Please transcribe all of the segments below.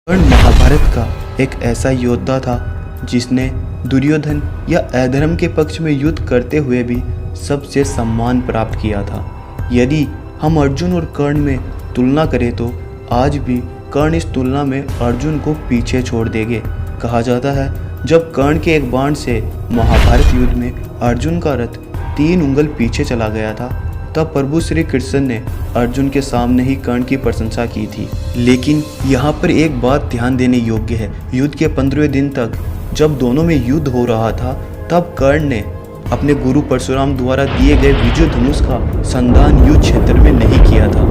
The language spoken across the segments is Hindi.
कर्ण महाभारत का एक ऐसा योद्धा था जिसने दुर्योधन या अधर्म के पक्ष में युद्ध करते हुए भी सबसे सम्मान प्राप्त किया था। यदि हम अर्जुन और कर्ण में तुलना करें तो आज भी कर्ण इस तुलना में अर्जुन को पीछे छोड़ देंगे। कहा जाता है जब कर्ण के एक बाण से महाभारत युद्ध में अर्जुन का रथ 3 उंगल पीछे चला गया था, तब प्रभु श्री कृष्ण ने अर्जुन के सामने ही कर्ण की प्रशंसा की थी। लेकिन यहाँ पर एक बात ध्यान देने योग्य है, युद्ध के 15वें दिन तक जब दोनों में युद्ध हो रहा था तब कर्ण ने अपने गुरु परशुराम द्वारा दिए गए विजय धनुष का संधान युद्ध क्षेत्र में नहीं किया था,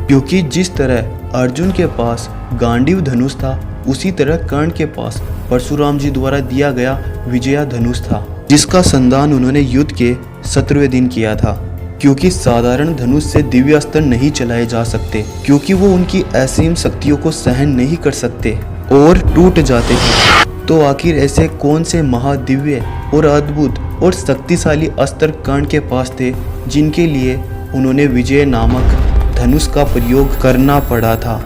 क्योंकि जिस तरह अर्जुन के पास गांडीव धनुष था उसी तरह कर्ण के पास परशुराम जी द्वारा दिया गया विजया धनुष था, जिसका संधान उन्होंने युद्ध के 17वें दिन किया था। क्योंकि साधारण धनुष से दिव्य अस्त्र नहीं चलाए जा सकते, क्योंकि वो उनकी असीम शक्तियों को सहन नहीं कर सकते और टूट जाते हैं। तो आखिर ऐसे कौन से महादिव्य और अद्भुत और शक्तिशाली अस्त्र कर्ण के पास थे जिनके लिए उन्होंने विजय नामक धनुष का प्रयोग करना पड़ा था।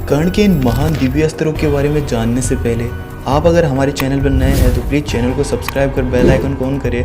कर्ण के इन महान दिव्य अस्त्रों के बारे में जानने से पहले आप अगर हमारे चैनल पर नए हैं तो प्लीज चैनल को सब्सक्राइब कर बेल आइकन को ऑन करें।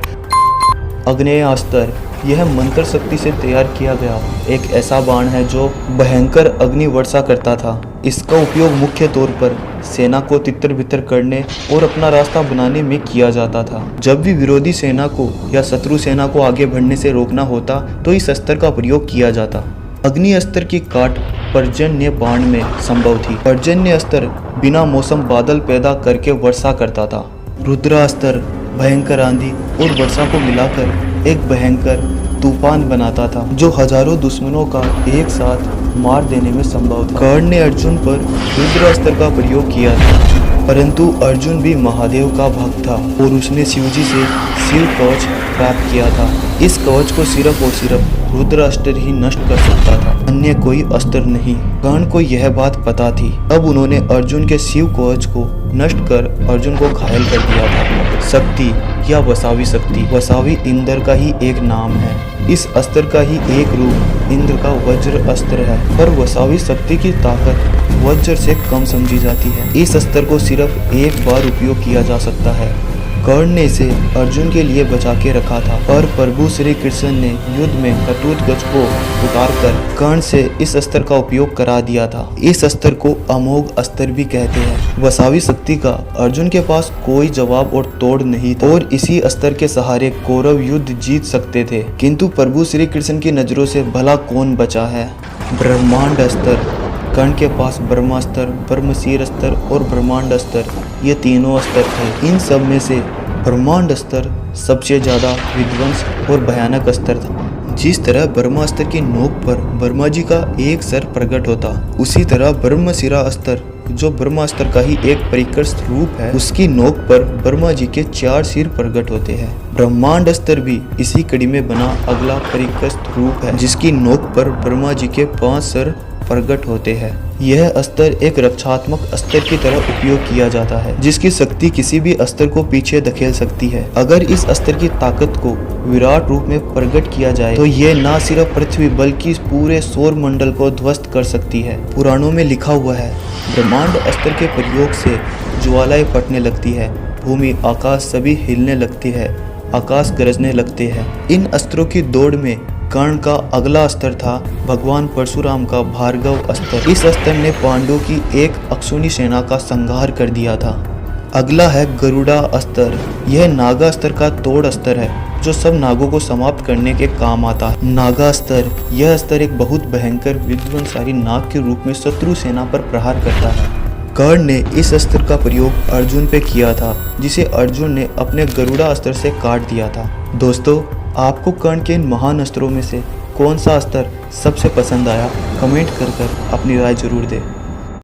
अग्नेय अस्त्र यह मंत्र शक्ति से तैयार किया गया एक ऐसा बाण है जो भयंकर अग्नि वर्षा करता था। इसका उपयोग मुख्य तौर पर सेना को तितर बितर करने और अपना रास्ता बनाने में किया जाता था। जब भी विरोधी सेना को या शत्रु सेना को आगे बढ़ने से रोकना होता तो इस अस्त्र का प्रयोग किया जाता। अग्नि अस्त्र की काट पर्जन्य बाण में संभव थी। पर्जन्य अस्त्र बिना मौसम बादल पैदा करके वर्षा करता था। रुद्रास्त्र भयंकर आंधी और वर्षा को मिलाकर एक भयंकर तूफान बनाता था जो हजारों दुश्मनों का एक साथ मार देने में संभव था। कर्ण ने अर्जुन पर रुद्रास्त्र का प्रयोग किया था, परंतु अर्जुन भी महादेव का भक्त था और उसने शिवजी से शिव कवच प्राप्त किया था। इस कवच को सिर्फ और सिर्फ रुद्रास्त्र ही नष्ट कर सकता था, अन्य कोई अस्त्र नहीं। कर्ण को यह बात पता थी। अब उन्होंने अर्जुन के शिव कवच को नष्ट कर अर्जुन को घायल कर दिया था। शक्ति या वसावी शक्ति, वसावी इंद्र का ही एक नाम है। इस अस्त्र का ही एक रूप इंद्र का वज्र अस्त्र है, पर वसावी शक्ति की ताकत वज्र से कम समझी जाती है। इस अस्त्र को सिर्फ एक बार उपयोग किया जा सकता है। कर्ण ने इसे अर्जुन के लिए बचा के रखा था, पर प्रभु श्री कृष्ण ने युद्ध में कटुध्वज को उतारकर कर्ण से इस अस्त्र का उपयोग करा दिया था। इस अस्त्र को अमोघ अस्त्र भी कहते हैं। वसावी शक्ति का अर्जुन के पास कोई जवाब और तोड़ नहीं था और इसी अस्त्र के सहारे कौरव युद्ध जीत सकते थे। किंतु प्रभु श्री कृष्ण की नजरों से भला कौन बचा है? ब्रह्मांड अस्त्र। कर्ण के पास ब्रह्मास्त्र, ब्रह्मशीर अस्त्र और ब्रह्मांड अस्त्र, ये तीनों अस्त्र थे। इन सब में से ब्रह्मांड अस्त्र सबसे ज्यादा विध्वंस और भयानक अस्त्र था। जिस तरह ब्रह्मास्त्र की नोक पर ब्रह्मा जी का एक सर प्रकट होता, उसी तरह ब्रह्मशिरा अस्त्र जो ब्रह्मास्त्र का ही एक परिष्कृत रूप है, उसकी नोक पर ब्रह्मा जी के 4 सिर प्रकट होते हैं। ब्रह्मांड अस्त्र भी इसी कड़ी में बना अगला परिष्कृत रूप है, जिसकी नोक पर ब्रह्मा जी के 5 सर प्रकट होते हैं। यह अस्त्र एक रक्षात्मक अस्त्र की तरह उपयोग किया जाता है, जिसकी शक्ति किसी भी अस्त्र को पीछे धकेल सकती है। अगर इस अस्त्र की ताकत को विराट रूप में प्रकट किया जाए तो यह न सिर्फ पृथ्वी बल्कि पूरे सौर मंडल को ध्वस्त कर सकती है। पुराणों में लिखा हुआ है, ब्रह्मांड अस्त्र के प्रयोग से ज्वालाएं फटने लगती है, भूमि आकाश सभी हिलने लगती है, आकाश गरजने लगते हैं। इन अस्त्रों की दौड़ में कर्ण का अगला अस्त्र था भगवान परशुराम का भार्गव अस्त्र। इस अस्त्र ने पांडवों की एक अक्षुणी सेना का संहार कर दिया था। अगला है गरुड़ा अस्त्र। यह नागा अस्त्र का तोड़ अस्त्र है जो सब नागों को समाप्त करने के काम आता है। नागा अस्त्र, यह अस्त्र एक बहुत भयंकर विध्वंसकारी नाग के रूप में शत्रु सेना पर प्रहार करता है। कर्ण ने इस अस्त्र का प्रयोग अर्जुन पे किया था, जिसे अर्जुन ने अपने गरुड़ा अस्त्र से काट दिया था। दोस्तों, आपको कर्ण के इन महान अस्त्रों में से कौन सा अस्त्र सबसे पसंद आया? कमेंट कर अपनी राय जरूर दें।